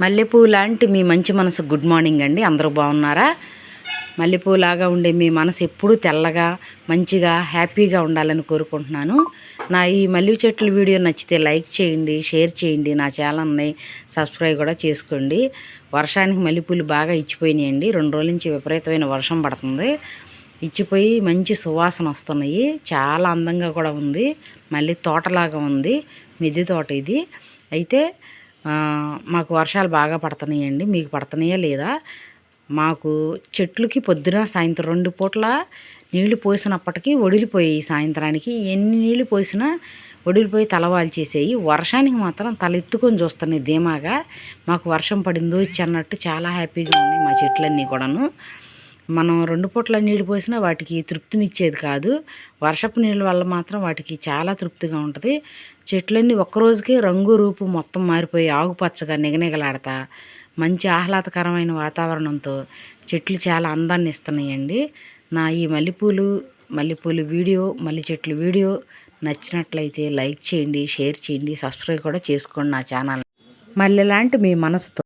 మల్లెపూ లాంటి మీ మంచి మనసు గుడ్ మార్నింగ్ అండి. అందరూ బాగున్నారా? మల్లెపూలాగా ఉండే మీ మనసు ఎప్పుడూ తెల్లగా మంచిగా హ్యాపీగా ఉండాలని కోరుకుంటున్నాను. నా ఈ మల్లె చెట్ల వీడియో నచ్చితే లైక్ చేయండి, షేర్ చేయండి, నా ఛానల్ని సబ్స్క్రైబ్ కూడా చేసుకోండి. వర్షానికి మల్లెపూలు బాగా ఇచ్చిపోయినాయండి. 2 రోజుల నుంచి విపరీతమైన వర్షం పడుతుంది. ఇచ్చిపోయి మంచి సువాసన వస్తున్నాయి. చాలా అందంగా కూడా ఉంది. మళ్ళీ తోటలాగా ఉంది. మిద్దె తోట ఇది. అయితే మాకు వర్షాలు బాగా పడుతున్నాయండి. మీకు పడుతున్నాయా లేదా? మాకు చెట్లకి పొద్దున సాయంత్రం 2 పూట్ల నీళ్లు పోసినప్పటికీ వడిలిపోయాయి. సాయంత్రానికి ఎన్ని నీళ్లు పోసినా వడిలిపోయి తలవాలు చేసేవి. వర్షానికి మాత్రం తలెత్తుకొని చూస్తున్నాయి ధీమాగా. మాకు వర్షం పడిందో అన్నట్టు చాలా హ్యాపీగా ఉన్నాయి మా చెట్లన్నీ కూడాను. మనం 2 పూట్ల నీళ్ళు పోసినా వాటికి తృప్తినిచ్చేది కాదు. వర్షపు నీళ్ళ వల్ల మాత్రం వాటికి చాలా తృప్తిగా ఉంటుంది. చెట్లన్నీ ఒక్కరోజుకే రంగు రూపు మొత్తం మారిపోయి ఆకుపచ్చగా నిగనిగలాడతా మంచి ఆహ్లాదకరమైన వాతావరణంతో చెట్లు చాలా అందాన్ని ఇస్తున్నాయండి. నా ఈ మల్లెపూలు వీడియో, మల్లె చెట్లు వీడియో నచ్చినట్లయితే లైక్ చేయండి, షేర్ చేయండి, సబ్స్క్రైబ్ కూడా చేసుకోండి నా ఛానల్. మల్లె లాంటి మీ మనసుతో.